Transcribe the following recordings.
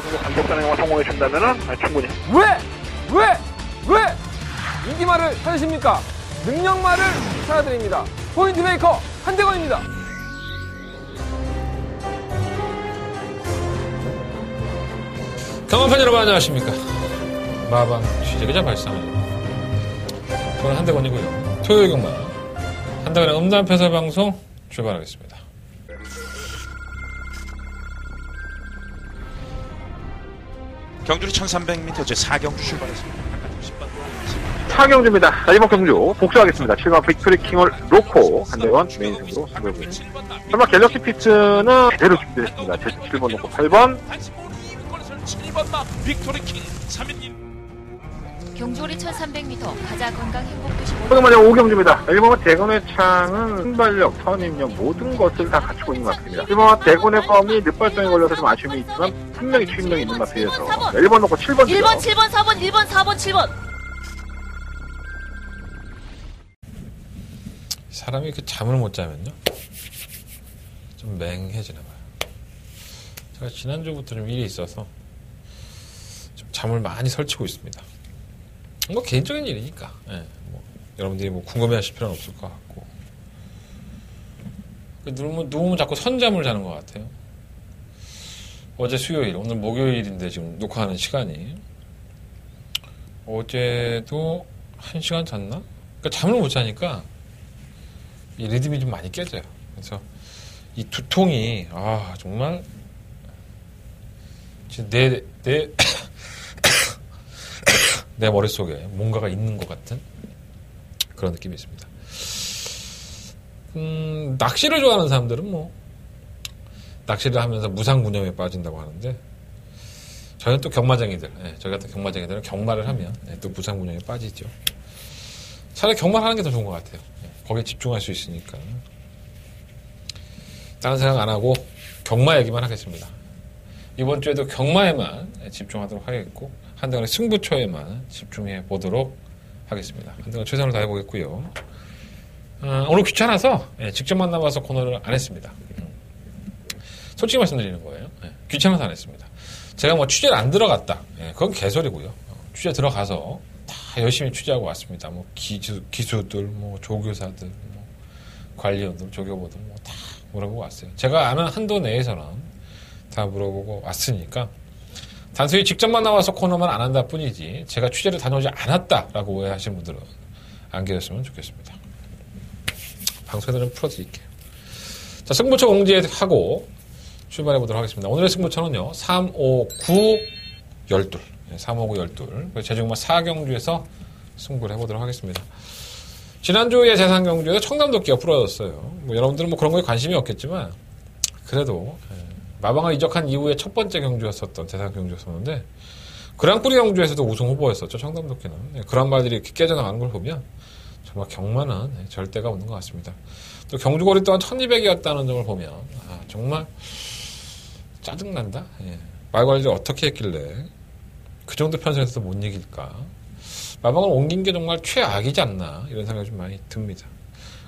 정도 간격 단행만 성공해 준다면은 충분히. 왜 인기말을 찾으십니까? 능력말을 찾아드립니다. 포인트 메이커 한대건입니다. 경험판 여러분 안녕하십니까? 마방 취재기자 발상입니다. 저는 한대건이고요. 토요일 경만 한대건의 음담패설 방송 출발하겠습니다. 경주리 1300m 제4경주 출발했습니다. 4경주입니다. 자, 이번 경주 복수하겠습니다. 7번 빅토리킹을 놓고 한대건 메인승으로 승부해보겠습니다. 설마 갤럭시 피트는 제대로 준비했습니다. 7번 놓고 8번 7번 막 빅토리킹 3인님 경주리 1300m 가자 건강 행복도시 먼저 5경주입니다. 1번은 대건의 창은 순발력, 선임력 모든 것을 다 갖추고 있는 것 같습니다. 1번은 대건의 껌이 늦발성에 걸려서 좀 아쉬움이 있지만 분명히 추임력이 있는 맛에 비해서 1번 놓고 7번 1번 7번 4번 1번 4번 7번 사람이 그 잠을 못 자면요 좀 맹해지나 봐요. 제가 지난주부터 좀 일이 있어서 좀 잠을 많이 설치고 있습니다. 뭐 개인적인 일이니까 뭐 여러분들이 뭐 궁금해하실 필요는 없을 것 같고 누우면 자꾸 선잠을 자는 것 같아요. 어제 수요일, 오늘 목요일인데 지금 녹화하는 시간이 어제도 1시간 잤나? 그러니까 잠을 못 자니까 이 리듬이 좀 많이 깨져요. 그래서 이 두통이 정말 내 머릿속에 뭔가가 있는 것 같은 그런 느낌이 있습니다. 낚시를 좋아하는 사람들은 뭐 낚시를 하면서 무상무념에 빠진다고 하는데 저희는 또 경마쟁이들, 저희 같은 경마쟁이들은 경마를 하면 또 무상무념에 빠지죠. 차라리 경마를 하는 게 더 좋은 것 같아요. 거기에 집중할 수 있으니까. 다른 생각 안 하고 경마 얘기만 하겠습니다. 이번 주에도 경마에만 집중하도록 하겠고 한동안의 승부처에만 집중해 보도록 하겠습니다. 한동안 최선을 다해보겠고요. 오늘 귀찮아서 직접 만나봐서 코너를 안 했습니다. 솔직히 말씀드리는 거예요. 귀찮아서 안 했습니다. 제가 뭐 취재를 안 들어갔다. 그건 개소리고요. 취재 들어가서 다 열심히 취재하고 왔습니다. 뭐 기수들, 뭐 조교사들, 뭐 관리원들, 조교보들 뭐 다 물어보고 왔어요. 제가 아는 한도 내에서는 다 물어보고 왔으니까 단순히 직접 만나와서 코너만 안 한다 뿐이지 제가 취재를 다녀오지 않았다라고 오해하시는 분들은 안 계셨으면 좋겠습니다. 방송에서 좀 풀어드릴게요. 자, 승부처 공지하고 출발해 보도록 하겠습니다. 오늘의 승부처는요 3, 5, 9, 12 3, 5, 9, 12 제주경마 4경주에서 승부를 해보도록 하겠습니다. 지난주에 제3경주에서 청담도끼가 풀어졌어요. 뭐 여러분들은 뭐 그런 거에 관심이 없겠지만 그래도 마방을 이적한 이후에 첫 번째 경주였었던 제3 경주였었는데 그랑프리 경주에서도 우승 후보였었죠. 청담도끼는. 그런 말들이 이렇게 깨져나가는 걸 보면 정말 경마는 절대가 없는 것 같습니다. 또 경주거리 또한 1200이었다는 점을 보면 정말 짜증난다. 말 관리를 어떻게 했길래 그 정도 편성에서도 못 이길까. 마방을 옮긴 게 정말 최악이지 않나 이런 생각이 좀 많이 듭니다.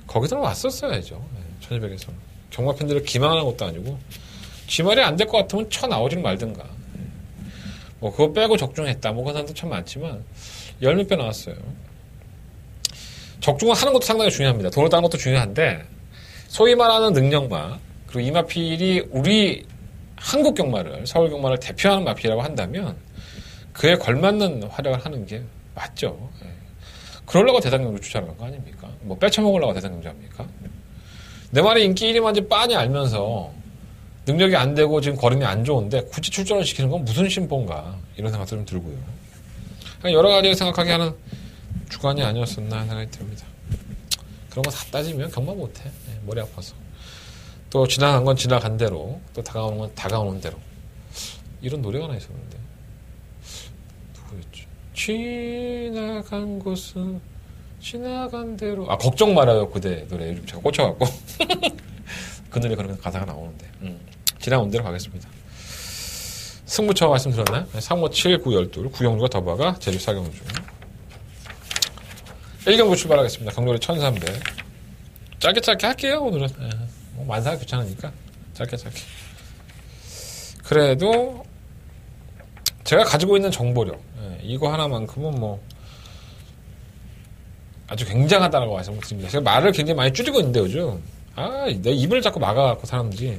거기서는 왔었어야죠. 1200에서는. 경마 팬들을 기망하는 것도 아니고 쥐말이 안 될 것 같으면 쳐나오질 말든가. 뭐 그거 빼고 적중했다. 뭐 그런 사람도 참 많지만 10몇 배 나왔어요. 적중을 하는 것도 상당히 중요합니다. 돈을 따는 것도 중요한데 소위 말하는 능력마 그리고 이 마필이 우리 한국 경마를 서울 경마를 대표하는 마필이라고 한다면 그에 걸맞는 활약을 하는 게 맞죠. 그러려고 대상경주 추천하는 거 아닙니까? 뭐 빼쳐먹으려고 대상경주 합니까? 내 말이 인기 1위만지 빤히 알면서 능력이 안 되고 지금 거림이 안 좋은데 굳이 출전을 시키는 건 무슨 심보인가 이런 생각도 좀 들고요. 여러 가지를 생각하게 하는 주간이 아니었었나 하는 생각이 듭니다. 그런 거 다 따지면 경마 못해. 머리 아파서. 또 지나간 건 지나간 대로 또 다가오는 건 다가오는 대로 이런 노래가 하나 있었는데 누구였지? 지나간 곳은 지나간 대로 걱정 말아요 그대 노래 요즘 제가 꽂혀갖고 그 노래 그러면 가사가 나오는데 지나온 대로 가겠습니다. 승부처 말씀드렸나요? 3, 5, 7, 9, 12 9경주가 더봐가 제주 4경주 1경주 출발하겠습니다. 경주리 1300 짧게 할게요 오늘은. 뭐 만사가 귀찮으니까 짧게 그래도 제가 가지고 있는 정보력, 이거 하나만큼은 뭐 아주 굉장하다라고 말씀드립니다. 제가 말을 굉장히 많이 줄이고 있는데 요즘 내 입을 자꾸 막아갖고 사람들이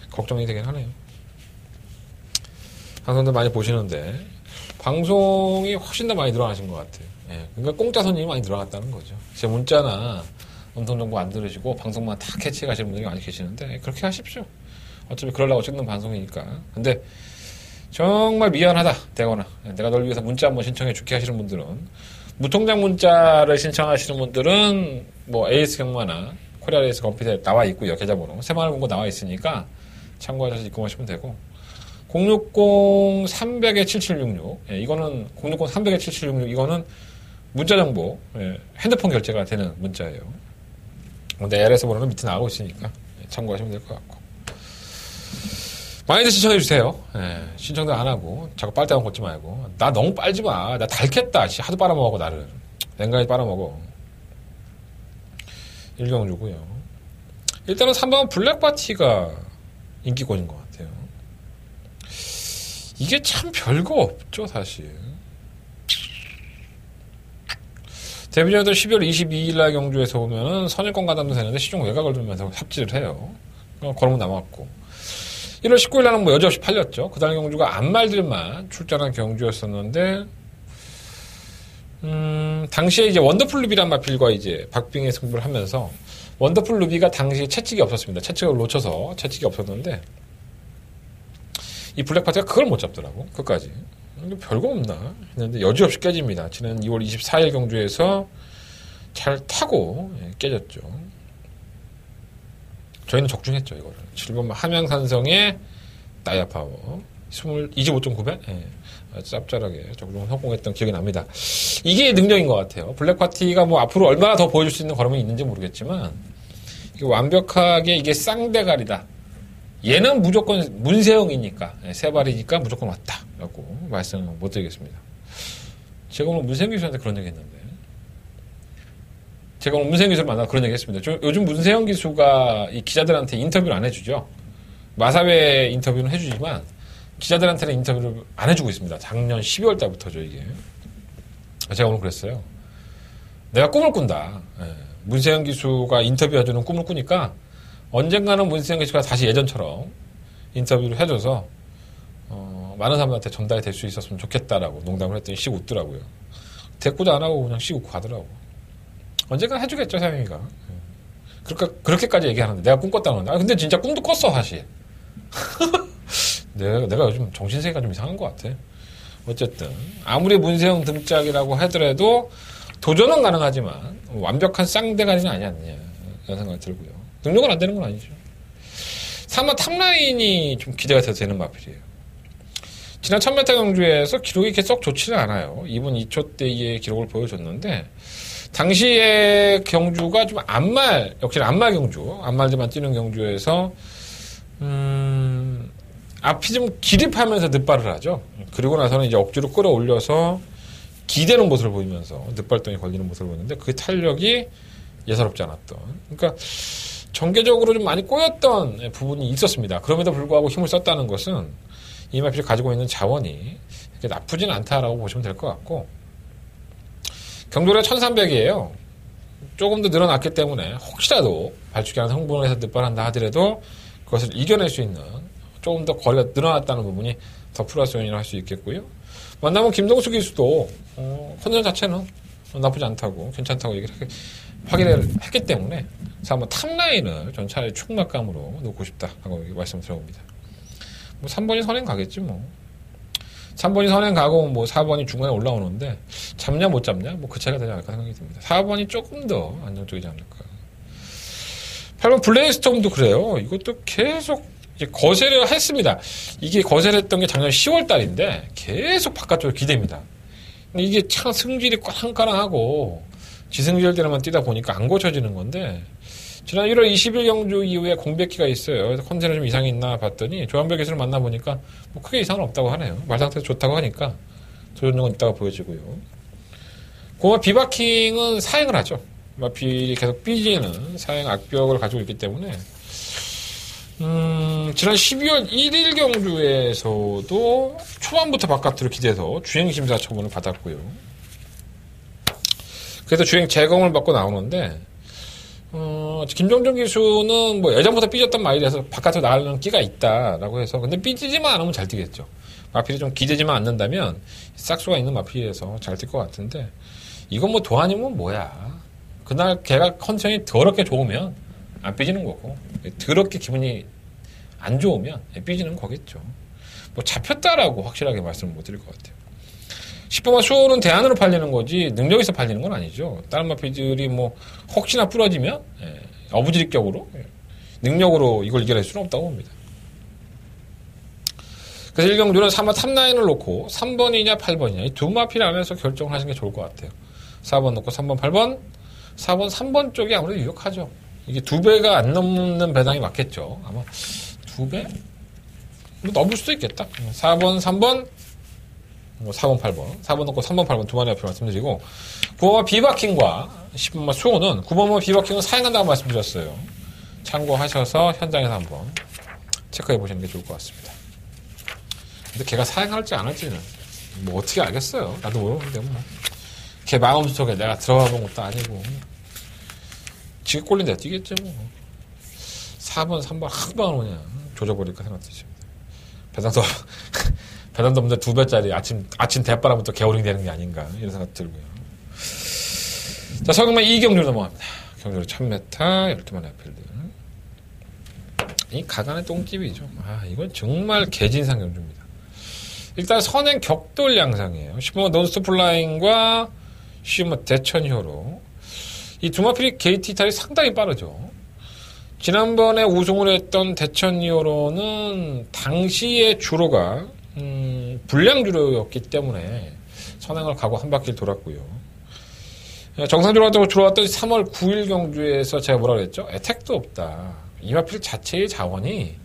걱정이 되긴 하네요. 방송들 많이 보시는데 방송이 훨씬 더 많이 늘어나신 것 같아요. 그러니까 공짜 손님이 많이 늘어났다는 거죠. 제 문자나 음성 정보 안 들으시고 방송만 다 캐치해 가시는 분들이 많이 계시는데 그렇게 하십시오. 어차피 그러려고 찍는 방송이니까. 근데 정말 미안하다 되거나 내가 널 위해서 문자 한번 신청해 줄게 하시는 분들은, 무통장 문자를 신청하시는 분들은 뭐 AS 경마나 코리아 레이스 컴퓨터에 나와 있고요. 계좌번호 새마을 공고 나와 있으니까 참고하셔서 입금하시면 되고, 060-300-7766 이거는 060-300-7766 이거는 문자 정보, 핸드폰 결제가 되는 문자예요. 근데 LS 번호는 밑에 나오고 있으니까 참고하시면 될 것 같고, 많이들 신청해주세요. 신청도 안 하고 자꾸 빨대만 걷지 말고, 나 너무 빨지 마, 나 닳겠다, 하도 빨아먹어 나를, 냉간히 빨아먹어. 일경주고요. 일단은 3번은 블랙바티가 인기권인 것 같아요. 이게 참 별거 없죠 사실. 데뷔전에도 12월 22일 날 경주에서 보면은 선일권 가담도 되는데 시종 외곽을 두면서 합질을 해요. 걸으면 남았고, 1월 19일 날은 뭐 여지없이 팔렸죠. 그달 경주가 안말들만 출전한 경주였었는데, 당시에 이제 원더풀 루비란 마필과 이제 박빙의 승부를 하면서, 원더풀 루비가 당시에 채찍이 없었습니다. 채찍을 놓쳐서 채찍이 없었는데, 이 블랙파티가 그걸 못 잡더라고, 끝까지. 별거 없나 했는데 여지없이 깨집니다. 지난 2월 24일 경주에서 잘 타고 깨졌죠. 저희는 적중했죠, 이거를. 7번 함양산성의 다이아파워 25.9배? 짭짤하게 적중 성공했던 기억이 납니다. 이게 능력인 것 같아요. 블랙파티가 뭐 앞으로 얼마나 더 보여줄 수 있는 걸음이 있는지 모르겠지만, 이게 완벽하게 이게 쌍대가리다, 얘는 무조건 문세영이니까, 세 발이니까 무조건 왔다 라고 말씀을 못 드리겠습니다. 제가 오늘 문세영 기수한테 그런 얘기 했는데, 제가 오늘 문세영 기수를 만나서 그런 얘기 했습니다. 요즘 문세영 기수가 이 기자들한테 인터뷰를 안 해주죠. 마사회 인터뷰는 해주지만 기자들한테는 인터뷰를 안 해주고 있습니다. 작년 12월 달부터죠, 이게. 제가 오늘 그랬어요. 내가 꿈을 꾼다. 문세영 기수가 인터뷰해주는 꿈을 꾸니까 언젠가는 문세영 기수가 다시 예전처럼 인터뷰를 해줘서 많은 사람들한테 전달이 될 수 있었으면 좋겠다라고 농담을 했더니 씩 웃더라고요. 대꾸도 안 하고 그냥 씩 웃고 가더라고. 언젠가 해주겠죠, 세영이가. 그러니까 그렇게까지 얘기하는데 내가 꿈 꿨다는데, 근데 진짜 꿈도 꿨어 사실. 내가 요즘 정신세계가 좀 이상한 것 같아. 어쨌든 아무리 문세영 등짝이라고 하더라도 도전은 가능하지만 완벽한 쌍대가리는 아니지 않느냐 이런 생각이 들고요. 능력은 안 되는 건 아니죠. 3번 탑라인이 좀 기대가 돼서 되는 마필이에요. 지난 1000m 경주에서 기록이 이렇게 썩 좋지는 않아요. 2분 2초대의 기록을 보여줬는데, 당시의 경주가 좀 역시 안말 경주, 안말들만 뛰는 경주에서 앞이 좀 기립하면서 늑발을 하죠. 그리고 나서는 이제 억지로 끌어올려서 기대는 모습을 보이면서 늑발덩이 걸리는 모습을 보였는데, 그 탄력이 예사롭지 않았던, 그러니까 전개적으로 좀 많이 꼬였던 부분이 있었습니다. 그럼에도 불구하고 힘을 썼다는 것은 이 마필이 가지고 있는 자원이 그렇게 나쁘진 않다라고 보시면 될 것 같고, 경도가 1300이에요. 조금 더 늘어났기 때문에 혹시라도 발축이 하는 성분을 해서 늑발한다 하더라도 그것을 이겨낼 수 있는, 조금 더 거리가 늘어났다는 부분이 더 플러스 요인이라고 할 수 있겠고요. 만나면 김동수 기수도 컨디션 자체는 나쁘지 않다고, 괜찮다고 얘기를 확인을 했기 때문에, 그래서 한번 탑라인을 전 차라리 충막감으로 놓고 싶다 하고 말씀을 드려봅니다. 뭐 3번이 선행 가겠지 뭐. 3번이 선행 가고 뭐 4번이 중간에 올라오는데 잡냐 못 잡냐 뭐 그 차이가 되지 않을까 생각이 듭니다. 4번이 조금 더 안정적이지 않을까. 8번 블레이스톰도 그래요. 이것도 계속 이제 거세를 했습니다. 이게 거세를 했던 게 작년 10월 달인데 계속 바깥쪽으로 기대입니다. 이게 참 승질이 꽝꽝하고 지승질대로만 뛰다 보니까 안 고쳐지는 건데, 지난 1월 20일 경주 이후에 공백기가 있어요. 그래서 컨디션에 좀 이상이 있나 봤더니 조한별 기수를 만나보니까 뭐 크게 이상은 없다고 하네요. 말 상태도 좋다고 하니까 도전력은 있다고 보여지고요. 고마 비바킹은 사행을 하죠. 마필이 계속 삐지는 사행 악벽을 가지고 있기 때문에 지난 12월 1일 경주에서도 초반부터 바깥으로 기대서 주행심사 처분을 받았고요. 그래서 주행 재검을 받고 나오는데 김종준 기수는 뭐 예전부터 삐졌던 마일에서 바깥으로 나가려는 끼가 있다라고 해서 근데 삐지지만 않으면 잘 뛰겠죠. 마필이 좀 기대지만 않는다면 싹수가 있는 마필에서 잘 뛸 것 같은데 이건 뭐 도안이면 뭐야. 그날 걔가 컨디션이 더럽게 좋으면 안 삐지는 거고 더럽게 기분이 안 좋으면 삐지는 거겠죠. 뭐 잡혔다라고 확실하게 말씀을 못 드릴 것 같아요. 10번만 수호는 대안으로 팔리는 거지 능력에서 팔리는 건 아니죠. 다른 마필들이 뭐 혹시나 부러지면 어부지리격으로 능력으로 이걸 이겨낼 수는 없다고 봅니다. 그래서 1경주는 3번 탑라인을 놓고 3번이냐 8번이냐 이 두 마필 안에서 결정을 하시는 게 좋을 것 같아요. 4번 놓고 3번 8번 4번 3번 쪽이 아무래도 유력하죠. 이게 2배가 안 넘는 배당이 맞겠죠. 아마 2배? 뭐 넘을 수도 있겠다. 4번 3번 4번 8번 4번 놓고 3번 8번 두 마리 앞에 말씀드리고 9번마 비바킹과 10번마 수호는 9번마 비바킹은 사행한다고 말씀드렸어요. 참고하셔서 현장에서 한번 체크해 보시는 게 좋을 것 같습니다. 근데 걔가 사행할지 안 할지는 뭐 어떻게 알겠어요. 나도 모르는데 뭐 걔 마음속에 내가 들어가 본 것도 아니고 지게 꼴린 데 뛰겠죠 뭐. 4번 3번 한 방을 그냥 조져버릴까 생각되십니다. 배당도 없는데 2배짜리 아침 대바람부터 개오링 되는 게 아닌가 이런 생각 들고요. 자 서경만 2경주로 넘어갑니다. 경주로 1000m 12마리 앞필드 이 가간의 똥집이죠. 이건 정말 개진상 경주입니다. 일단 선행 격돌 양상이에요. 10번 논스톱 플라잉과 10번 대천히어로 이 두 마필이 게이트 이탈이 상당히 빠르죠. 지난번에 우승을 했던 대천히어로는 당시의 주로가 불량 주로였기 때문에 선행을 가고 한 바퀴를 돌았고요. 정상주로 들어왔던 3월 9일 경주에서 제가 뭐라 그랬죠? 택도 없다. 이 마필 자체의 자원이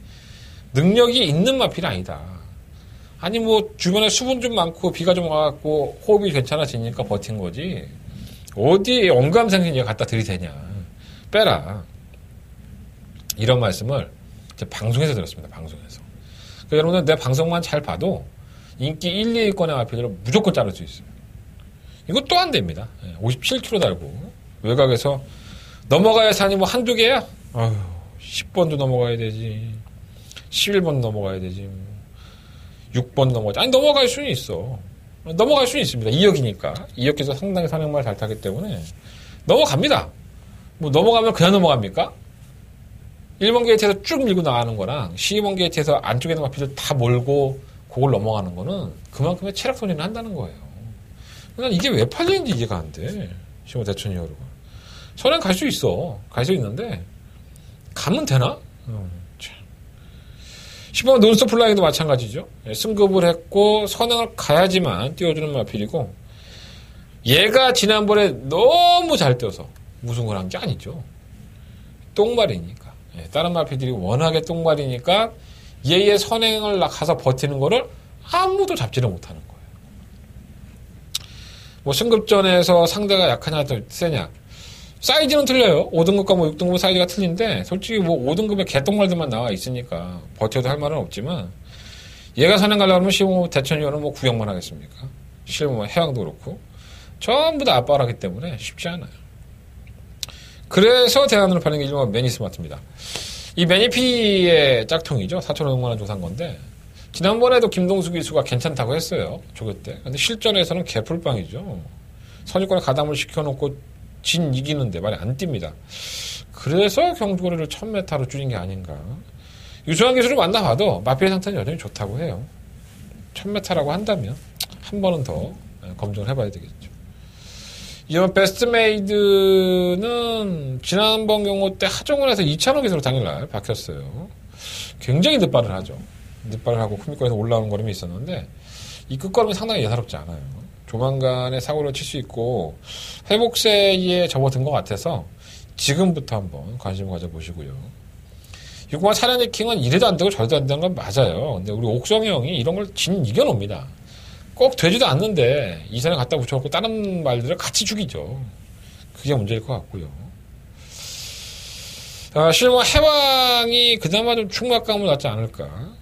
능력이 있는 마필이 아니다. 아니 뭐 주변에 수분 좀 많고 비가 좀 와갖고 호흡이 괜찮아지니까 버틴 거지 어디에 언감생심 얘가 갖다 들이대냐 빼라 이런 말씀을 제가 방송에서 들었습니다. 방송에서. 그러니까 여러분들 내 방송만 잘 봐도 인기 1, 2위권의 마필을 무조건 자를 수 있어요. 이거 또 안 됩니다. 57km 달고 외곽에서 넘어가야 산이 뭐 한두 개야? 10번도 넘어가야 되지 11번 넘어가야 되지 6번 넘어가지 아니 넘어갈 수는 있어. 넘어갈 수는 있습니다. 2역이니까 2역에서 상당히 산행말 잘 타기 때문에 넘어갑니다. 뭐 넘어가면 그냥 넘어갑니까? 1번 게이트에서 쭉 밀고 나가는 거랑 12번 게이트에서 안쪽에 있는 마필을 다 몰고 그걸 넘어가는 거는 그만큼의 체력 손해를 한다는 거예요. 난 이게 왜 팔리는지 이해가 안 돼. 15 대천히어로가. 선행 갈 수 있어. 갈 수 있는데 가면 되나? 10번 논스톱 플라잉도 마찬가지죠. 승급을 했고 선행을 가야지만 띄워주는 마필이고 얘가 지난번에 너무 잘 뛰어서 우승을 한 게 아니죠. 똥말이니까. 다른 마필들이 워낙에 똥말이니까 얘의 선행을 가서 버티는 거를 아무도 잡지를 못하는 거예요. 뭐 승급전에서 상대가 약하냐 세냐 사이즈는 틀려요. 5등급과 뭐 6등급 사이즈가 틀린데 솔직히 뭐 5등급의 개똥말들만 나와 있으니까 버텨도 할 말은 없지만 얘가 선행 가려고 하면 시험 대천이어는 뭐 구경만 하겠습니까? 실무 해왕도 그렇고 전부 다 압박하기 때문에 쉽지 않아요. 그래서 대안으로 파는 게 일종의 매니스마트입니다. 이 매니피의 짝퉁이죠. 4,500만 원 조사한 건데 지난번에도 김동수 기수가 괜찮다고 했어요. 조교 때. 근데 실전에서는 개풀빵이죠. 선유권에 가담을 시켜놓고 진 이기는데 말이 안 뜁니다. 그래서 경주거리를 1000m로 줄인 게 아닌가. 유수한 기술을 만나봐도 마필의 상태는 여전히 좋다고 해요. 1000m라고 한다면 한 번은 더 검증을 해봐야 되겠죠. 이번 베스트메이드는 지난번 경우 때 하정원에서 2,000원 기수로 당일날 박혔어요. 굉장히 늦발을 하죠. 늦발을 하고 큰밑거리에서 올라오는 걸음이 있었는데 이 끝걸음이 상당히 예사롭지 않아요. 조만간에 사고를 칠 수 있고 회복세에 접어든 것 같아서 지금부터 한번 관심 가져보시고요. 6번 차량리킹은 이래도 안 되고 저래도 안 되는 건 맞아요. 근데 우리 옥성이 형이 이런 걸 이겨놉니다. 꼭 되지도 않는데 이선에 갖다 붙여놓고 다른 말들을 같이 죽이죠. 그게 문제일 것 같고요. 실버 해왕이 그나마 좀 충격감을 갖지 않을까.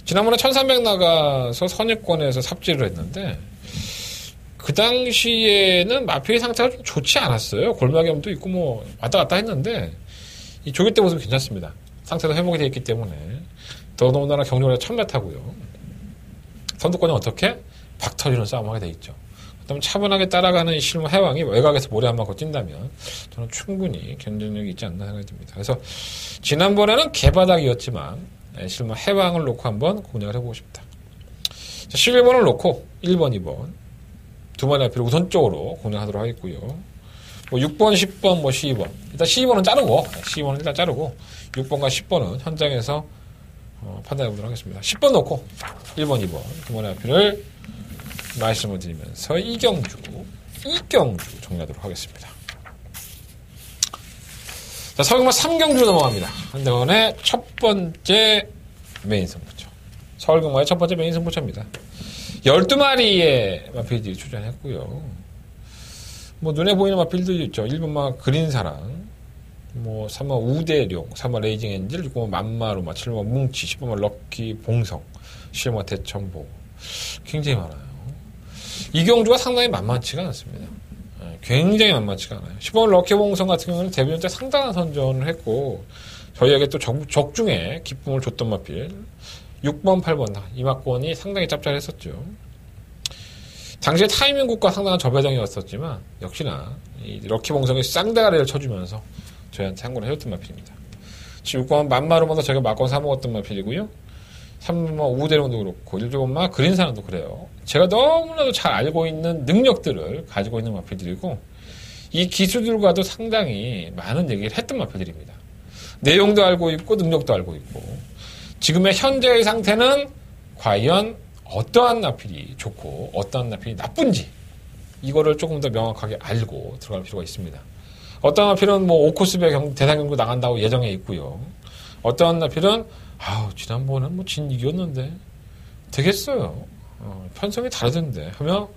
지난번에 1300 나가서 선입권에서 삽질을 했는데 그 당시에는 마필의 상태가 좀 좋지 않았어요. 골마겸도 있고 뭐 왔다 갔다 했는데 이 조기 때 모습이 괜찮습니다. 상태도 회복이 되어 있기 때문에 더더군다나 경력이 1000m고요. 선두권이 어떻게? 박터리는 싸움하게 돼 있죠. 그다음에 차분하게 따라가는 실버 해왕이 외곽에서 모래 한 바퀴 뛴다면 저는 충분히 경쟁력이 있지 않나 생각이 듭니다. 그래서 지난번에는 개바닥이었지만 실버 해왕을 놓고 한번 공략을 해보고 싶다. 11번을 놓고 1번, 2번 두 번의 앞을 우선적으로 공략하도록 하겠고요. 뭐 6번, 10번, 뭐 12번. 일단 12번은 자르고, 12번은 일단 자르고, 6번과 10번은 현장에서 판단해 보도록 하겠습니다. 10번 놓고, 1번, 2번, 두 번의 앞을 말씀을 드리면서 이경주 정리하도록 하겠습니다. 자, 서경마 3경주로 넘어갑니다. 한대원의 첫 번째 메인 승부처. 서울경마의 첫 번째 메인 승부처입니다. 12마리의 마필들이 출전했고요. 뭐, 눈에 보이는 마필들이 있죠. 1번마 그린사랑, 뭐, 3번 우대룡, 3번 레이징 엔젤, 6번 만마루마, 7번 뭉치, 10번 럭키 봉성, 10번 대천보. 굉장히 많아요. 이 경주가 상당히 만만치가 않습니다. 굉장히 만만치가 않아요. 10번 럭키 봉성 같은 경우는 데뷔전 때 상당한 선전을 했고, 저희에게 또 적중에 기쁨을 줬던 마필. 6번, 8번 이막권이 상당히 짭짤했었죠. 당시에 타이밍국과 상당한 저배정이었었지만 역시나 이 럭키봉성이 쌍대가리를 쳐주면서 저희한테 항구를 해줬던 마필입니다. 지금 6번 만마루마다 저희가 막권 사먹었던 마필이고요. 3번 우대룡도 그렇고 1번마 그린사랑도 그래요. 제가 너무나도 잘 알고 있는 능력들을 가지고 있는 마필들이고 이 기수들과도 상당히 많은 얘기를 했던 마필들입니다. 내용도 알고 있고 능력도 알고 있고 지금의 현재의 상태는 과연 어떠한 나필이 좋고 어떠한 나필이 나쁜지 이거를 조금 더 명확하게 알고 들어갈 필요가 있습니다. 어떠한 나필은 뭐 5코스 대상 경주 나간다고 예정에 있고요. 어떠한 나필은 지난번은 뭐 진 이겼는데 되겠어요. 편성이 다르던데 하며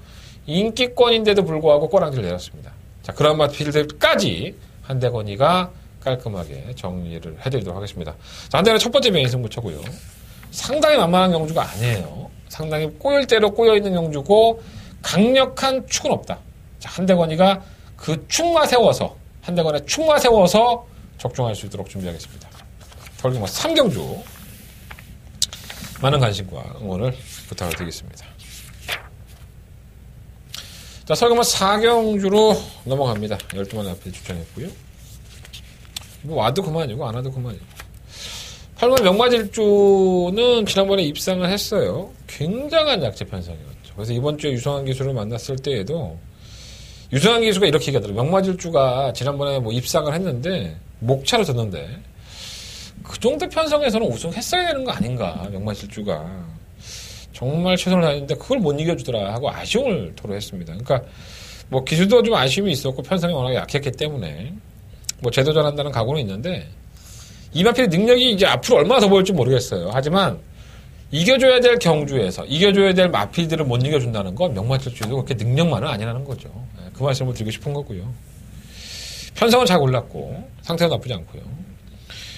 인기권인데도 불구하고 꼬랑지를 내렸습니다. 자, 그런 마필들까지 한대건이가 깔끔하게 정리를 해드리도록 하겠습니다. 자, 한대건의 첫 번째 메인 승부처고요. 상당히 만만한 경주가 아니에요. 상당히 꼬일 대로 꼬여있는 경주고 강력한 축은 없다. 자, 한대건이가 그 축만 세워서 한대건의 축만 세워서 적중할 수 있도록 준비하겠습니다. 서울경마 3경주 많은 관심과 응원을 부탁을 드리겠습니다. 자, 서울경마 4경주로 넘어갑니다. 12만 앞에 추천했고요. 뭐 와도 그만이고 안 와도 그만이고 8번 명마질주는 지난번에 입상을 했어요. 굉장한 약체 편성이었죠. 그래서 이번 주에 유성한 기수를 만났을 때에도 유성한 기수가 이렇게 얘기하더라고요. 명마질주가 지난번에 뭐 입상을 했는데 목차를 뒀는데 그 정도 편성에서는 우승했어야 되는 거 아닌가. 명마질주가 정말 최선을 다했는데 그걸 못 이겨주더라 하고 아쉬움을 토로했습니다. 그러니까 뭐 기수도 좀 아쉬움이 있었고 편성이 워낙에 약했기 때문에 뭐 재도전한다는 각오는 있는데 이 마필의 능력이 이제 앞으로 얼마나 더 보일지 모르겠어요. 하지만 이겨줘야 될 경주에서 이겨줘야 될 마필들을 못 이겨준다는 건 명마질주도 그렇게 능력만은 아니라는 거죠. 그 말씀을 드리고 싶은 거고요. 편성은 잘 골랐고 상태도 나쁘지 않고요.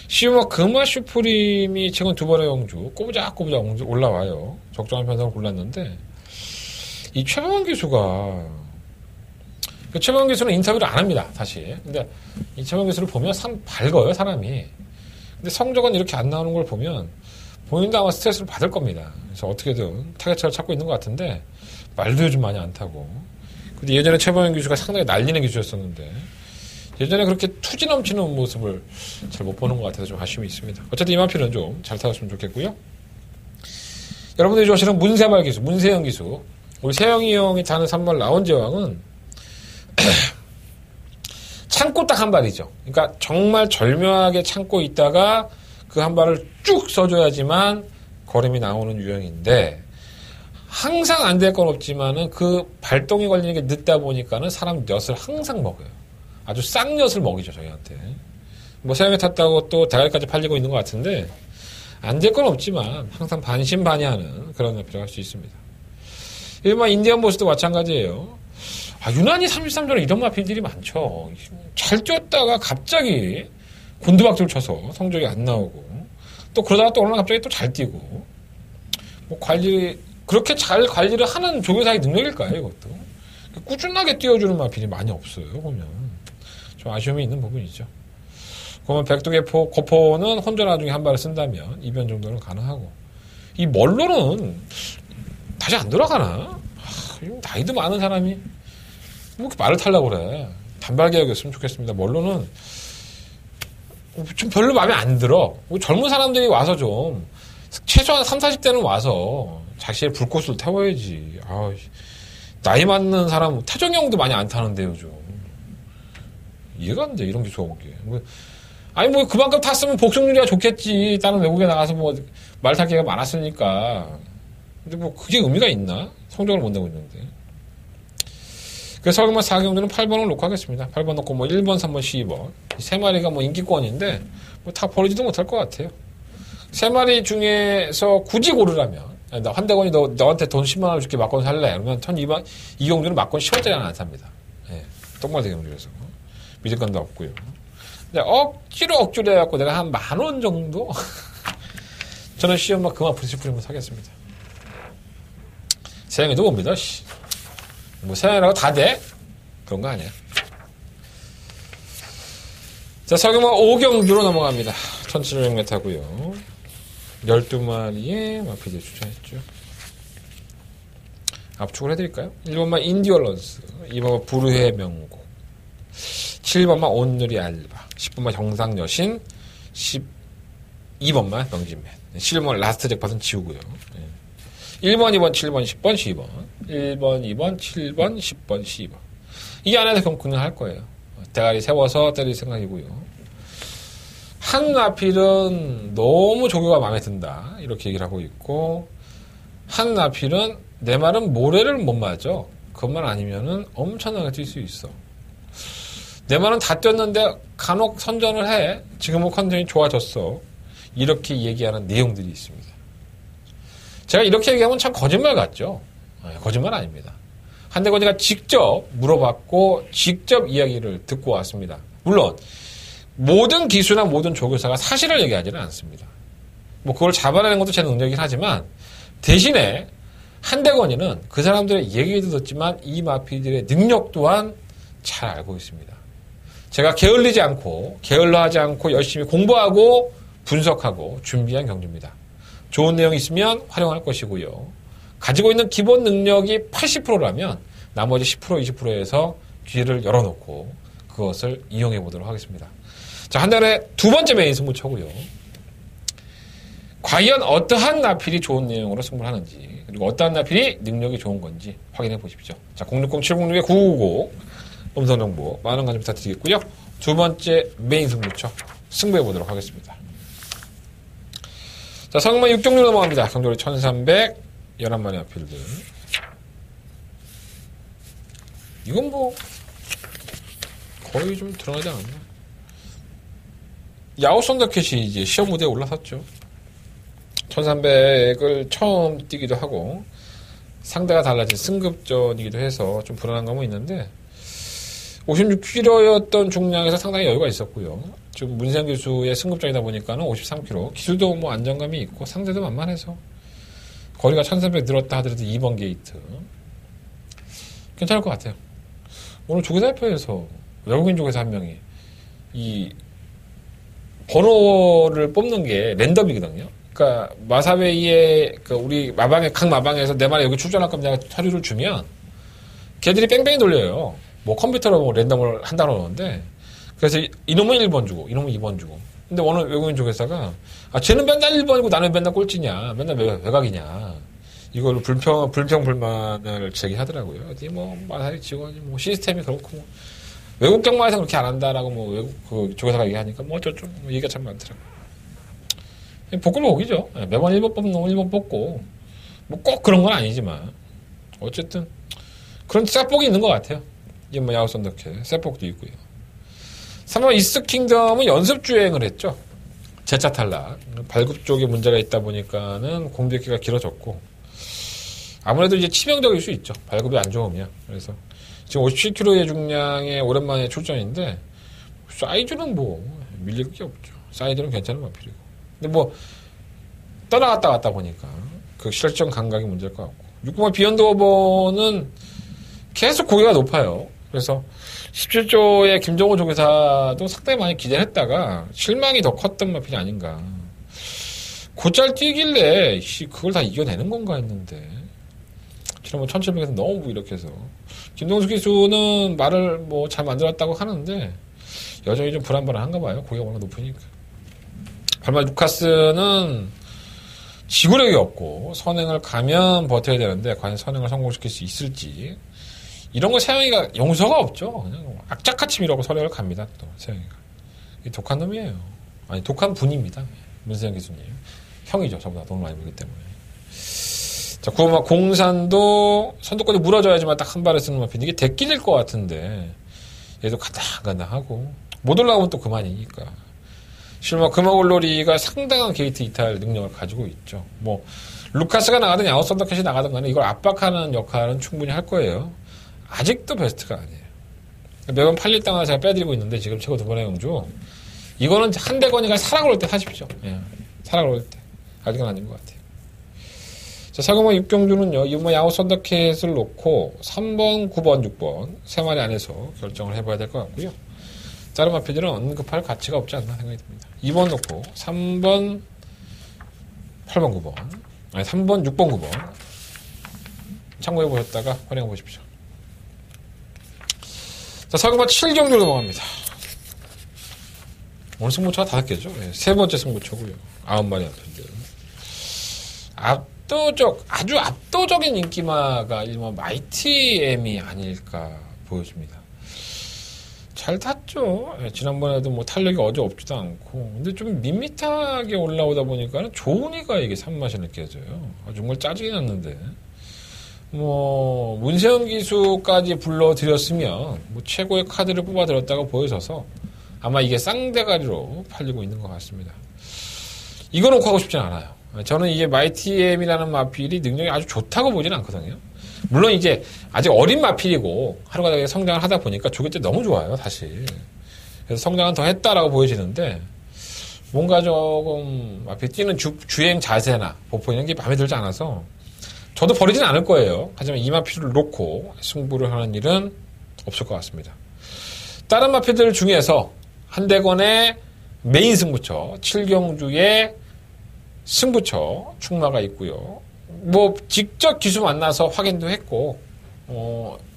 시우마 금화 슈프림이 최근 두 번의 경주 꼬부작꼬부작 올라와요. 적정한 편성을 골랐는데 이 최범환 기수가 최범환 기수는 인터뷰를 안 합니다. 다시. 근데 이 최범환 기수를 보면 참 밝아요. 사람이. 근데 성적은 이렇게 안 나오는 걸 보면 본인도 아마 스트레스를 받을 겁니다. 그래서 어떻게든 타겟차를 찾고 있는 것 같은데 말도 요즘 많이 안 타고. 근데 예전에 최범환 기수가 상당히 날리는 기수였었는데 예전에 그렇게 투지 넘치는 모습을 잘 못 보는 것 같아서 좀 아쉬움이 있습니다. 어쨌든 이만필은 좀 잘 타줬으면 좋겠고요. 여러분들이 좋아하시는 문세발 기수, 문세영 기수. 우리 세영이 형이 타는 3번 라운지 여왕은 참고 딱 한 발이죠. 그러니까 정말 절묘하게 참고 있다가 그 한 발을 쭉 써줘야지만 걸음이 나오는 유형인데 항상 안 될 건 없지만은 그 발동이 걸리는 게 늦다 보니까는 사람 엿을 항상 먹어요. 아주 쌍엿을 먹이죠, 저희한테. 뭐 세영이 탔다고 또 대가리까지 팔리고 있는 것 같은데 안 될 건 없지만 항상 반신반의하는 그런 마필을 할 수 있습니다. 일반 인디언 보스도 마찬가지예요. 유난히 33전에 이런 마필들이 많죠. 잘 뛰었다가 갑자기 곤두박질 쳐서 성적이 안 나오고 또 그러다가 또 어느 날 갑자기 또 잘 뛰고 뭐 그렇게 잘 관리를 하는 조교사의 능력일까요, 이것도? 꾸준하게 띄워주는 마필이 많이 없어요, 보면. 좀 아쉬움이 있는 부분이죠. 그러면 백두개포, 거포는 혼자 나중에 한 발을 쓴다면 이변 정도는 가능하고. 이 멀로는 다시 안 들어가나? 나이도 많은 사람이 뭐 이렇게 말을 타려고 그래. 단발 개혁이었으면 좋겠습니다. 멀로는 좀 별로 마음에 안 들어. 젊은 사람들이 와서 좀 최소한 30, 40대는 와서 자신의 불꽃을 태워야지. 나이 많는 사람, 태정형도 많이 안 타는데, 요즘. 이해가 안 돼, 이런 게 좋은 게. 아니, 뭐, 그만큼 탔으면 복승률이야 좋겠지. 다른 외국에 나가서 뭐, 말 타기가 많았으니까. 근데 뭐, 그게 의미가 있나? 성적을 못 내고 있는데. 그래서 서울만 4경주는 8번을 놓고 하겠습니다. 8번 놓고 뭐, 1번, 3번, 12번. 이 세 마리가 뭐, 인기권인데, 뭐, 다 버리지도 못할 것 같아요. 세 마리 중에서 굳이 고르라면, 나 환대건이 너한테 돈 10만원 줄게 막권 살래? 그러면 이 경주는 막권 10원짜리 하나 안 삽니다. 예. 똥말대 경주에서. 믿을 건도 없고요. 근데 억지로 해갖고 내가 한 10,000원 정도? 저는 시험만 그만 부딪히면 사겠습니다. 세상에도 봅니다, 씨. 뭐 세상이라고 다 돼? 그런 거 아니야. 자, 서경마 5경주로 넘어갑니다. 1700m고요. 12마리의 마피디를 추천했죠. 압축을 해드릴까요? 1번만 인디얼런스, 2번만 부르의 명곡, 7번만 온누리 알바, 10번만 정상여신, 12번만 명진맨, 11번 라스트 잭팟은 지우고요. 1번, 2번, 7번, 10번, 12번, 1번, 2번, 7번, 10번, 12번. 이 안에서 그냥 할 거예요. 대가리 세워서 때릴 생각이고요. 한 나필은 너무 조교가 마음에 든다. 이렇게 얘기를 하고 있고, 한 나필은 내 말은 모래를 못 맞아. 그것만 아니면은 엄청나게 뛸 수 있어. 내 말은 다 뛰었는데 간혹 선전을 해. 지금은 컨디션이 좋아졌어. 이렇게 얘기하는 내용들이 있습니다. 제가 이렇게 얘기하면 참 거짓말 같죠? 거짓말 아닙니다. 한대건이가 직접 물어봤고 직접 이야기를 듣고 왔습니다. 물론 모든 기수나 모든 조교사가 사실을 얘기하지는 않습니다. 뭐 그걸 잡아내는 것도 제 능력이긴 하지만 대신에 한대건이는 그 사람들의 얘기도 듣지만 이 마피들의 능력 또한 잘 알고 있습니다. 제가 게을리지 않고 게을러하지 않고 열심히 공부하고 분석하고 준비한 경주입니다. 좋은 내용이 있으면 활용할 것이고요. 가지고 있는 기본 능력이 80%라면 나머지 10%, 20%에서 귀를 열어놓고 그것을 이용해 보도록 하겠습니다. 자, 한 달에 두 번째 메인 승부처고요. 과연 어떠한 나필이 좋은 내용으로 승부를 하는지, 그리고 어떠한 나필이 능력이 좋은 건지 확인해 보십시오. 자, 060-706-9999 음성정보 많은 관심 부탁드리겠고요. 두 번째 메인 승부처 승부해 보도록 하겠습니다. 자, 성만 6종류 넘어갑니다. 경조리 1300 11마리 나필들. 이건 뭐 거의 좀 들어가지 않았나? 야오 썬더캣이 이제 시험 무대에 올라섰죠. 1300을 처음 뛰기도 하고 상대가 달라진 승급전이기도 해서 좀 불안한 감은 있는데 56kg였던 중량에서 상당히 여유가 있었고요. 지금 문세영 기수의 승급전이다 보니까는 53kg. 기술도 뭐 안정감이 있고 상대도 만만해서 거리가 1300 늘었다 하더라도 2번 게이트. 괜찮을 것 같아요. 오늘 조교사협회에서 외국인 조교사 한 명이 이 번호를 뽑는 게 랜덤이거든요. 그러니까 마사웨이에 우리 마방에 각 마방에서 내 말에 여기 출전할 겁니다. 서류를 주면 걔들이 뺑뺑이 돌려요. 뭐 컴퓨터로 뭐 랜덤을 한다고 그러는데 그래서 이놈은 1번 주고 이놈은 2번 주고. 근데 어느 외국인 조교사가 쟤는 맨날 1번이고 나는 맨날 꼴찌냐, 맨날 외곽이냐. 이걸로 불평불만을 제기하더라고요. 어디 뭐 마사웨이 직원이 뭐 시스템이 그렇고 뭐 외국 경마에서 그렇게 안 한다라고 뭐 외국 그 조교사가 얘기하니까 뭐 어쩌죠. 뭐 얘기가 참 많더라고요. 복글복이죠. 매번 1번 뽑는 놈은 1번 뽑고 뭐 꼭 그런 건 아니지만 어쨌든 그런 셋복이 있는 것 같아요. 이게 뭐 야후 썬더캣 셋복도 있고요. 3번 이스트킹덤은 연습 주행을 했죠. 제차 탈락. 발굽 쪽에 문제가 있다 보니까는 공백기가 길어졌고 아무래도 이제 치명적일 수 있죠. 발굽이 안 좋으면. 그래서 지금 57kg의 중량에 오랜만에 출전인데 사이즈는 뭐 밀릴 게 없죠. 사이드는 괜찮은 마필이고. 근데 뭐 떠나갔다 갔다 보니까 그 실전 감각이 문제일 것 같고 6번 비욘드 오버는 계속 고개가 높아요. 그래서 17조의 김정호 조교사도 상당히 많이 기대를 했다가 실망이 더 컸던 마필이 아닌가. 곧잘 뛰길래 그걸 다 이겨내는 건가 했는데 지난번 1700에서 너무 이렇게 해서 김동수 기수는 말을 뭐 잘 만들었다고 하는데 여전히 좀 불안불안한가 봐요. 고개가 워낙 높으니까. 발마 루카스는 지구력이 없고 선행을 가면 버텨야 되는데 과연 선행을 성공시킬 수 있을지 이런 거 세영이가 용서가 없죠. 그냥 악착같이 밀어고 선행을 갑니다. 또 세영이가 독한 놈이에요. 아니 독한 분입니다. 문세영 기수님 형이죠. 저보다 돈을 많이 벌기 때문에. 자, 구호막 공산도 선두까지 물어줘야지만 딱 한 발에 쓰는 마핀 이게 대끼릴 것 같은데 얘도 가당가당하고 못 올라오면 또 그만이니까. 실마 금화골놀이가 상당한 게이트 이탈 능력을 가지고 있죠. 뭐 루카스가 나가든 야우 썬더캣이 나가든 간에 이걸 압박하는 역할은 충분히 할 거예요. 아직도 베스트가 아니에요. 매번 팔릴 땅 하나 제가 빼드리고 있는데 지금 최고 2번의 영주 이거는 한대건이가 사락을 올 때 사십시오. 예, 사락을 올 때. 아직은 아닌 것 같아요. 자, 사고마 6경주는요. 이번 야우 썬더캣을 놓고 3번, 9번, 6번 세 마리 안에서 결정을 해봐야 될 것 같고요. 다른 마필들은 언급할 가치가 없지 않나 생각이 듭니다. 2번 놓고 3번, 8번, 9번 아니 3번, 6번, 9번 참고해 보셨다가 활용해 보십시오. 자, 사고마 7경주로 넘어갑니다. 오늘 승부처가 5개죠. 네, 세 번째 승부처고요. 9마리 마필들. 아주 압도적인 인기마가 일본 마이티 M이 아닐까 보여집니다. 잘 탔죠. 예, 지난번에도 뭐 탄력이 어제 없지도 않고. 근데 좀 밋밋하게 올라오다 보니까 좋으니까 이게 산맛이 느껴져요. 정말 짜증이 났는데. 뭐, 문세영 기수까지 불러드렸으면 뭐 최고의 카드를 뽑아드렸다고 보여져서 아마 이게 쌍대가리로 팔리고 있는 것 같습니다. 이거 놓고 하고 싶진 않아요. 저는 이게 마이티엠이라는 마필이 능력이 아주 좋다고 보지는 않거든요. 물론 이제 아직 어린 마필이고 하루가 다르게 성장을 하다 보니까 조교 때 너무 좋아요, 사실. 그래서 성장은 더 했다라고 보여지는데 뭔가 조금 마필 뛰는 주행 자세나 보포 이런 게 마음에 들지 않아서 저도 버리진 않을 거예요. 하지만 이 마필을 놓고 승부를 하는 일은 없을 것 같습니다. 다른 마필들 중에서 한대건의 메인 승부처, 7경주의 승부처 충마가 있고요. 뭐 직접 기수 만나서 확인도 했고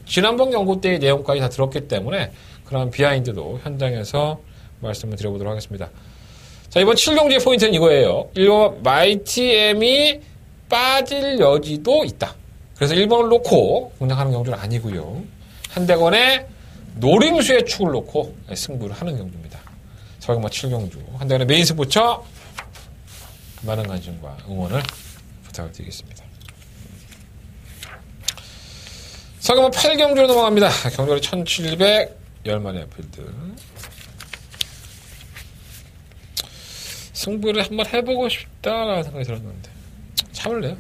지난번 경고 때의 내용까지 다 들었기 때문에 그런 비하인드도 현장에서 말씀을 드려보도록 하겠습니다. 자, 이번 7경주의 포인트는 이거예요. 1번 마이티엠이 빠질 여지도 있다. 그래서 1번을 놓고 공략하는 경주는 아니고요. 한대건의 노림수의 축을 놓고 승부를 하는 경주입니다. 서경마 7경주 한대건의 메인 승부처 많은 관심과 응원을 부탁을 드리겠습니다. 서경마 8경주로 넘어갑니다. 경주거리 1710마리의 필드. 승부를 한번 해보고 싶다라는 생각이 들었는데 참을래요.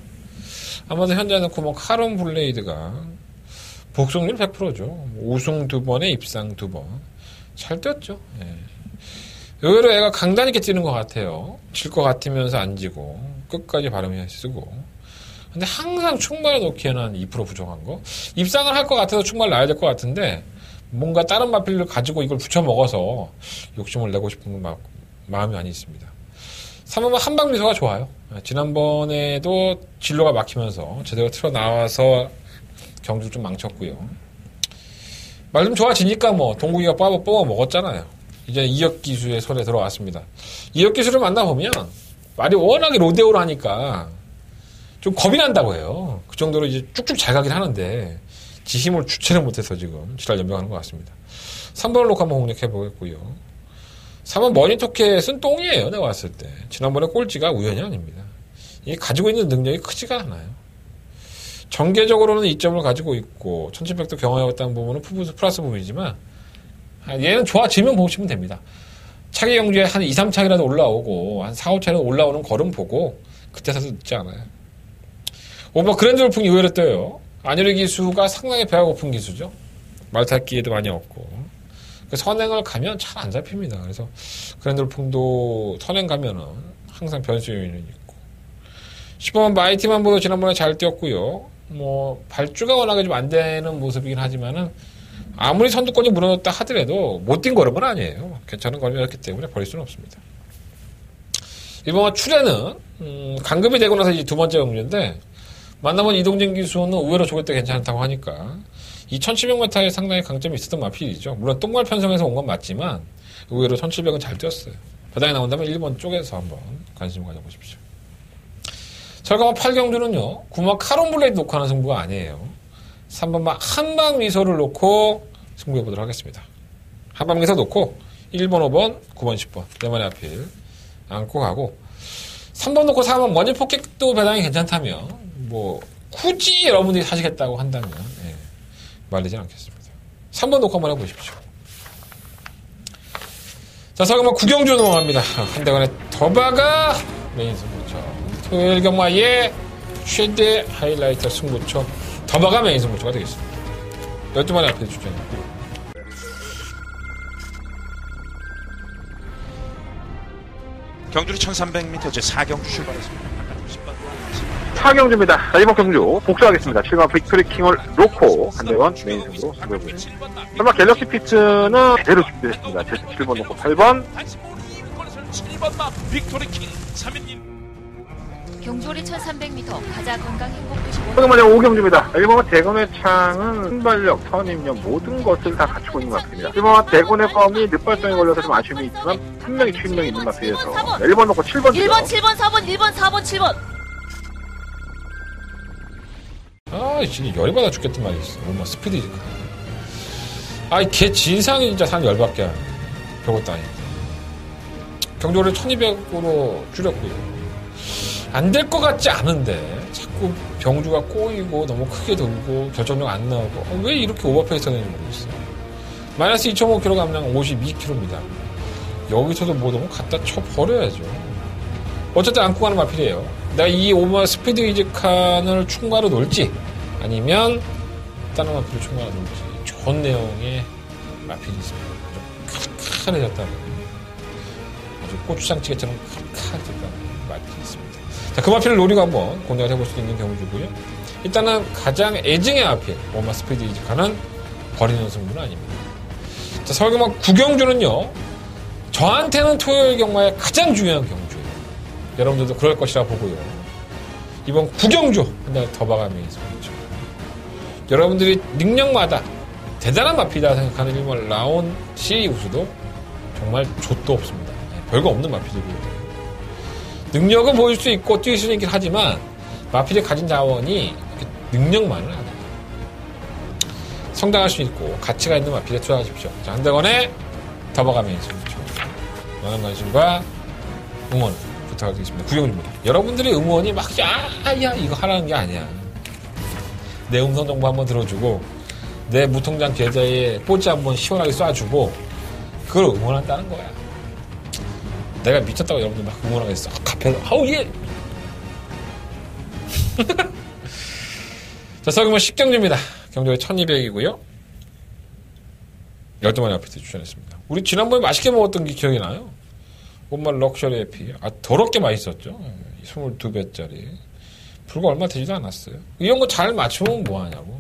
아마도 현재 놓고 뭐 카론 블레이드가 복속률 100%죠. 우승 2번에 입상 2번. 잘 뛰었죠. 예. 의외로 애가 강단 있게 뛰는 것 같아요. 질 것 같으면서 안 지고 끝까지 발음이 쓰고. 근데 항상 충만을 놓기에는 2% 부족한 거. 입상을 할 것 같아서 충만을 놔야 될 것 같은데 뭔가 다른 마필을 가지고 이걸 붙여 먹어서 욕심을 내고 싶은 마음이 많이 있습니다. 3번은 한방미소가 좋아요. 지난번에도 진로가 막히면서 제대로 틀어나와서 경주를 좀 망쳤고요. 말 좀 좋아지니까 뭐 동국이가 뽑아 먹었잖아요. 이제 이혁기수의 손에 들어왔습니다. 이혁기수를 만나보면 말이 워낙에 로데오로 하니까 좀 겁이 난다고 해요. 그 정도로 이제 쭉쭉 잘 가긴 하는데 지 힘을 주체를 못해서 지금 지랄 연병하는 것 같습니다. 3번을 놓고 한번 공략해보겠고요. 3번 머니토켓은 똥이에요. 내가 왔을 때. 지난번에 꼴찌가 우연이 아닙니다. 이게 가지고 있는 능력이 크지가 않아요. 전개적으로는 이점을 가지고 있고 1700도 경험해왔다는 부분은 플러스 부분이지만 얘는 좋아지면 보시면 됩니다. 차기 경주에 한 2, 3차기라도 올라오고 한 4, 5차기라도 올라오는 걸음 보고 그때 사서 늦지 않아요. 뭐 그랜드 돌풍이 의외로 떠요. 안유리 기수가 상당히 배가 고픈 기수죠. 말 탈 기회도 많이 없고 선행을 가면 잘 안 잡힙니다. 그래서 그랜드루풍도 선행 가면은 항상 변수 요인은 있고 10번 마이티만 보도 지난번에 잘 뛰었고요. 뭐 발주가 워낙에 좀 안 되는 모습이긴 하지만은 아무리 선두권이 무너졌다 하더라도 못 뛴 걸음은 아니에요. 괜찮은 걸음이었기 때문에 버릴 수는 없습니다. 이번 출애는 강급이 되고 나서 이제 두 번째 경주인데 만나본 이동진 기수는 의외로 저럴 때 괜찮다고 하니까 이 1700m에 상당히 강점이 있었던 마필이죠. 물론 똥말 편성에서 온 건 맞지만 의외로 1700은 잘 뛰었어요. 바닥에 나온다면 1번 쪽에서 한번 관심 가져보십시오. 철가마 8경주는요. 9번 카론블레이드 놓고 하는 승부가 아니에요. 3번만 한방 미소를 놓고 승부해보도록 하겠습니다. 한방 미소 놓고 1번, 5번, 9번, 10번 네마리 아필 안고 가고 3번 놓고 4번 머니 포켓도 배당이 괜찮다면 뭐 굳이 여러분들이 사시겠다고 한다면 말리진 않겠습니다. 3번 놓고 한번 해보십시오. 자, 설경마 9경주 넘어갑니다. 한대관의 더바가 메인 승부처. 토요일 경마의 최대 하이라이터 승부처 더바가 메인 승부처가 되겠습니다. 12마리 앞에 주장했고요. 경주리 1300m 제 4경주 출발했습니다. 4경주입니다. 자, 이번 경주 복수하겠습니다. 7번 빅토리킹을 놓고 한대원 메인 승부로 승부해보겠습니다. 설마 갤럭시 피츠는 제대로 준비했습니다. 7번 놓고 8번 7번 막 빅토리킹 3인님 경주리 1300m 가자 건강 행복도시고 잠깐만요. 5경주입니다. 1번은 대건의 창은 순발력, 선임력 모든 것을 다 갖추고 있는 것 같습니다. 1번은 대건의 껌이 늦발성에 걸려서 좀 아쉬움이 있지만 분명히 추임력이 있는 것 같아서 1번 놓고 7번 1번 7번 4번 1번 4번 7번 아, 진짜 열이 받아 죽겠단 말이 있어. 엄마 스피드. 아이, 걔 진상이 진짜 사람 열받게 하네. 별것도 아닌데. 경주를 1200으로 줄였고요. 안 될 것 같지 않은데, 자꾸 병주가 꼬이고, 너무 크게 돌고, 결정력 안 나오고, 왜 이렇게 오버페이스 하는지 모르겠어요. 마이너스 2.5kg 감량 52kg입니다. 여기서도 뭐 너무 갖다 쳐버려야죠. 어쨌든 안고 가는 마필이에요. 내가 이 오마 스피드 이직칸을 충과로 놓을지 아니면 다른 마필을 충과로 놓을지 좋은 내용의 마필이 있습니다. 좀 칼칼해졌다는 아주 고추장찌개처럼 칼칼해졌다는 마필이 있습니다. 자, 그 마필을 노리고 한번 공략을 해볼 수 있는 경주고요. 일단은 가장 애증의 마필 오마 스피드 이직칸은 버리는 승부는 아닙니다. 자, 서울경마 9경주는요. 저한테는 토요일 경마의 가장 중요한 경주. 여러분들도 그럴 것이라 보고요. 이번 9경주 한 달 더 봐가면서 있죠. 여러분들이 능력마다 대단한 마피다 생각하는 일본 라온 시리 우수도 정말 좆도 없습니다. 별거 없는 마피들이고요. 능력은 보일 수 있고 뛸 수 있긴 하지만 마피들이 가진 자원이 능력만은 아닙니다. 성장할 수 있고 가치가 있는 마피에 투자하십시오. 자, 한대건의 더 봐가면서 있죠. 많은 관심과 응원 부탁드리겠습니다. 9경주입니다. 여러분들의 응원이 막 야야 이거 하라는 게 아니야. 내 음성 정보 한번 들어주고 내 무통장 계좌에 뽀찌 한번 시원하게 쏴주고 그걸 응원한다는 거야. 내가 미쳤다고 여러분들 막 응원하겠어. 카페에서 아우 예. 자, 서경마 10경주입니다. 경주에 1200이고요. 12마리 아피트 추천했습니다. 우리 지난번에 맛있게 먹었던 게 기억이 나요. 정말 럭셔리 에피. 아, 더럽게 맛있었죠. 22배짜리. 불과 얼마 되지도 않았어요. 이런 거 잘 맞추면 뭐하냐고.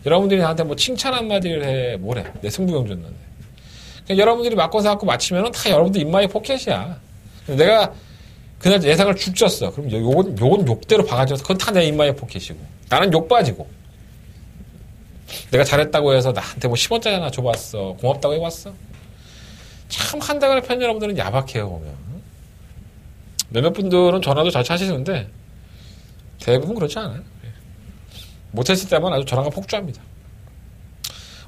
여러분들이 나한테 뭐 칭찬 한마디를 해. 뭐래. 내 승부경 줬는데. 그냥 여러분들이 맞고 사갖고 맞히면은 다 여러분들 입마의 포켓이야. 내가 그날 예상을 죽 졌어. 그럼 요건 욕대로 박아줘서 그건 다 내 입마의 포켓이고. 나는 욕 빠지고. 내가 잘했다고 해서 나한테 뭐 10원짜리 하나 줘봤어. 고맙다고 해봤어. 참 한달간의 팬 여러분들은 야박해요. 보면 몇몇 분들은 전화도 잘 차시는데 대부분 그렇지 않아요. 못했을 때만 아주 전화가 폭주합니다.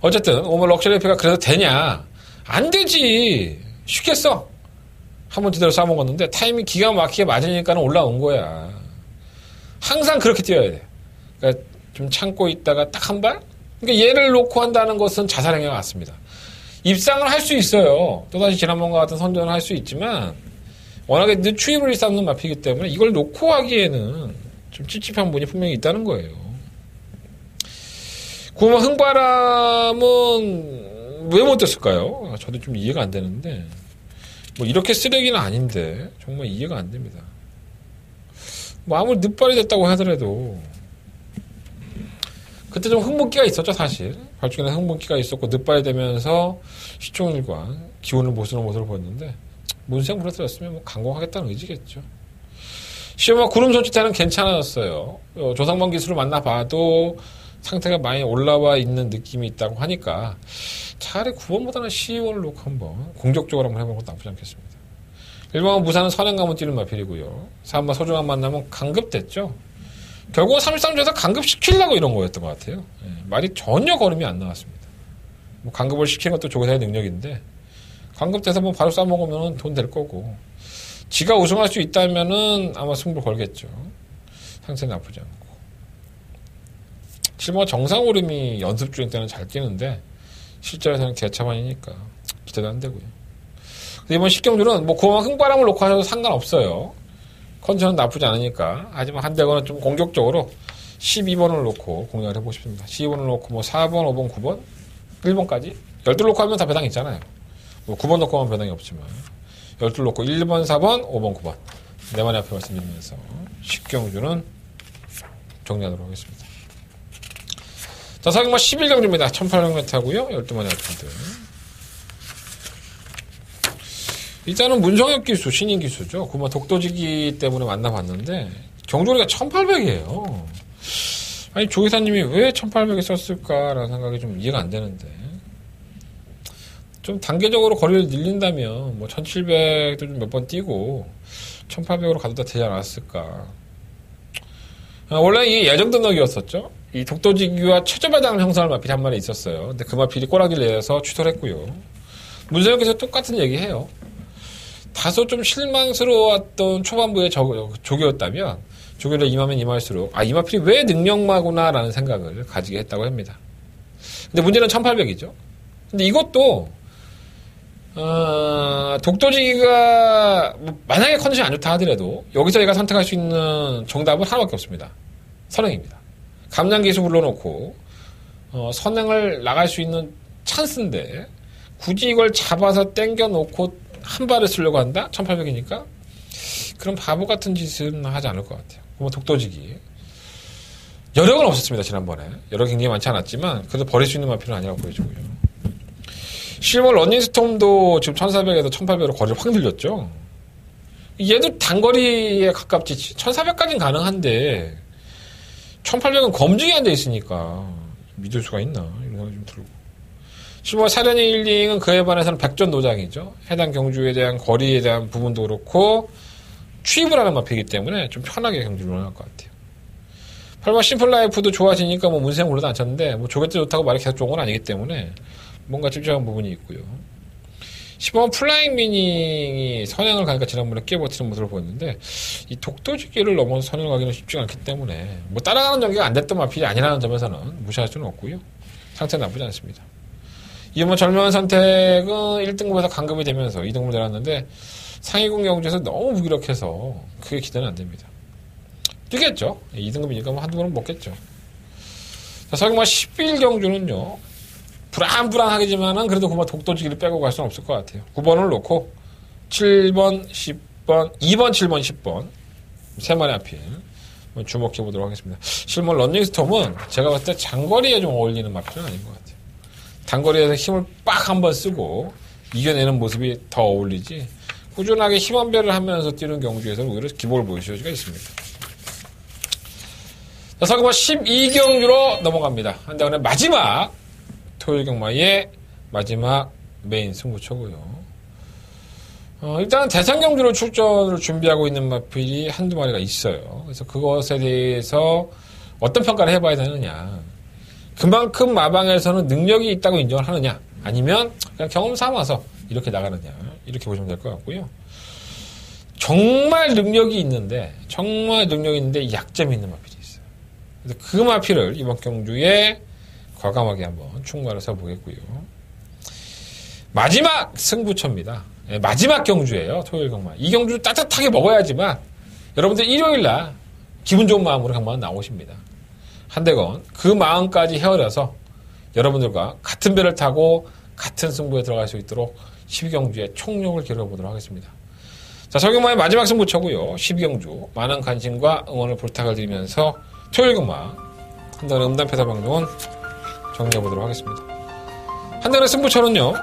어쨌든 오늘 럭셔리 에피가 그래도 되냐? 안 되지. 쉽겠어. 한번 제대로 싸먹었는데 타이밍 기가 막히게 맞으니까 올라온 거야. 항상 그렇게 뛰어야 돼. 그러니까 좀 참고 있다가 딱 한 발? 그러니까 얘를 놓고 한다는 것은 자살행위가 맞습니다. 입상을 할 수 있어요. 또다시 지난번과 같은 선전을 할 수 있지만 워낙에 늦추임을 쌓는 마피이기 때문에 이걸 놓고 하기에는 좀 찝찝한 분이 분명히 있다는 거예요. 9번 흥바람은 왜 못 됐을까요? 저도 좀 이해가 안 되는데, 뭐 이렇게 쓰레기는 아닌데 정말 이해가 안 됩니다. 뭐 아무리 늦발이 됐다고 하더라도 그때 좀 흥분기가 있었죠. 사실 발주기는 흥분기가 있었고 늦발이 되면서 시청률과 기운을 못 쓰는 모습을 보였는데 문생 불러들였으면 뭐 강공하겠다는 의지겠죠. 시험과 구름 손짓에는 괜찮아졌어요. 조상범 기술을 만나봐도 상태가 많이 올라와 있는 느낌이 있다고 하니까 차라리 9번보다는 12번을 놓고 한번 공격적으로 한번 해보는 것도 나쁘지 않겠습니다. 1번 무사는 선행감은 뛰는 마필이고요. 3번 소중한 만남은 강급됐죠. 결국은 33조에서 강급시키려고 이런 거였던 것 같아요. 예, 말이 전혀 걸음이 안 나왔습니다. 뭐 강급을 시키는 것도 조교사의 능력인데 강급돼서 뭐 바로 싸먹으면 돈 될 거고 지가 우승할 수 있다면은 아마 승부 걸겠죠. 상태는 나쁘지 않고 7번 정상오름이 연습 중일 때는 잘 뛰는데 실전에서는 개차반이니까 기대도 안 되고요. 이번 식경주는 뭐 그만 흥바람을 놓고 하셔도 상관없어요. 컨디션은 나쁘지 않으니까. 하지만 한대거는 좀 공격적으로 12번을 놓고 공략을 해보고 싶습니다. 12번을 놓고 뭐 4번, 5번, 9번, 1번까지 12 놓고 하면 다 배당 있잖아요. 뭐 9번 놓고 하면 배당이 없지만 12 놓고 1번, 4번, 5번, 9번 네 마리 앞에 말씀드리면서 식경주는 정리하도록 하겠습니다. 자, 사경마 11경주입니다. 1800m고요. 12마리 앞인데 일단은 문성엽 기수, 신인 기수죠. 그만 독도지기 때문에 만나봤는데 경조리가 1800이에요. 아니 조기사님이 왜 1800에 썼을까라는 생각이 좀 이해가 안 되는데 좀 단계적으로 거리를 늘린다면 뭐 1700도 좀 몇 번 뛰고 1800으로 가도 되지 않았을까. 원래 이게 예정된 넉이었었죠. 이 독도지기와 최저배당을 형성할 마필이 한 마리 있었어요. 근데 그 마필이 꼬라기를 내서 취소를 했고요. 문성엽께서 똑같은 얘기해요. 다소 좀 실망스러웠던 초반부의 조교였다면 조교를 임하면 임할수록 이 마필이 왜 능력마구나라는 생각을 가지게 했다고 합니다. 근데 문제는 1800이죠. 근데 이것도 독도지기가 만약에 컨디션이 안 좋다 하더라도 여기서 얘가 선택할 수 있는 정답은 하나밖에 없습니다. 선행입니다. 감량기수 불러놓고 선행을 나갈 수 있는 찬스인데 굳이 이걸 잡아서 땡겨놓고 한 발을 쓰려고 한다? 1800이니까? 그럼 바보 같은 짓은 하지 않을 것 같아요. 그럼 독도지기. 여력은 없었습니다, 지난번에. 여력이 굉장히 많지 않았지만, 그래도 버릴 수 있는 마필은 아니라고 보여주고요. 실물 러닝스톰도 지금 1400에서 1800으로 거리를 확 늘렸죠. 얘도 단거리에 가깝지. 1400까지는 가능한데, 1800은 검증이 안 돼 있으니까, 믿을 수가 있나? 이런 생각이 좀 들고. 실무 사련의 일링은 그에 반해서는 백전노장이죠. 해당 경주에 대한 거리에 대한 부분도 그렇고 취입을 하는 마피이기 때문에 좀 편하게 경주를 할 것 같아요. 8번 심플라이프도 좋아지니까 뭐 문생 물러도 안 쳤는데 뭐 조개도 좋다고 말이 계속 좋은 건 아니기 때문에 뭔가 찝찝한 부분이 있고요. 10번 플라잉 미닝이 선행을 가니까 지난번에 깨버티는 모습을 보였는데 이 독도지기를 넘어서 선행을 가기는 쉽지가 않기 때문에 뭐 따라가는 전개가 안 됐던 마필이 아니라는 점에서는 무시할 수는 없고요. 상태는 나쁘지 않습니다. 이번 절묘한 선택은 1등급에서 강급이 되면서 2등급을 내놨는데 상위군 경주에서 너무 무기력해서 그게 기대는 안 됩니다. 뛰겠죠. 2등급이니까 뭐 한두 번은 먹겠죠. 자, 서경마 11경주는요. 불안하겠지만은 그래도 그만 독도지기를 빼고 갈 수는 없을 것 같아요. 9번을 놓고 7번, 10번, 2번, 7번, 10번 세 마리 앞에 주목해 보도록 하겠습니다. 실물 런닝스톰은 제가 봤을 때 장거리에 좀 어울리는 마필은 아닌 것 같아요. 단거리에서 힘을 빡 한번 쓰고 이겨내는 모습이 더 어울리지 꾸준하게 힘원배를 하면서 뛰는 경주에서는 오히려 기복을 보여줄 수가 있습니다. 자, 서경마 12경주로 넘어갑니다. 한다음에 마지막 토요일 경마의 마지막 메인 승부처고요. 일단 대상경주로 출전을 준비하고 있는 마필이 한두 마리가 있어요. 그래서 그것에 대해서 어떤 평가를 해봐야 되느냐. 그만큼 마방에서는 능력이 있다고 인정을 하느냐 아니면 그냥 경험 삼아서 이렇게 나가느냐 이렇게 보시면 될 것 같고요. 정말 능력이 있는데 약점이 있는 마필이 있어요. 그래서 그 마필을 이번 경주에 과감하게 한번 충과를 써보겠고요. 마지막 승부처입니다. 마지막 경주예요. 토요일 경마. 이 경주 따뜻하게 먹어야지만 여러분들 일요일날 기분 좋은 마음으로 한번 나오십니다. 한대건 그 마음까지 헤아려서 여러분들과 같은 배를 타고 같은 승부에 들어갈 수 있도록 12경주의 총력을 기울여보도록 하겠습니다. 자, 설경마의 마지막 승부처고요. 12경주 많은 관심과 응원을 부탁을 드리면서 토요일 경마 한달의 음담패사 방송은 정리해보도록 하겠습니다. 한달의 승부처는요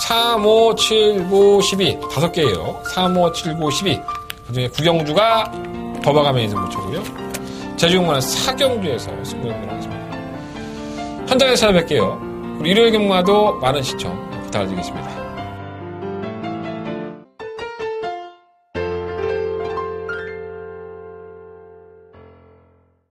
3, 5, 7, 9, 12 5개예요. 3, 5, 7, 9, 12 그중에 9경주가 더봐가면이 승부처고요. 제주경마는 4경주에서 승부해보도록 하겠습니다. 한 달에 찾아뵐게요. 그리고 일요일 경마도 많은 시청 부탁드리겠습니다.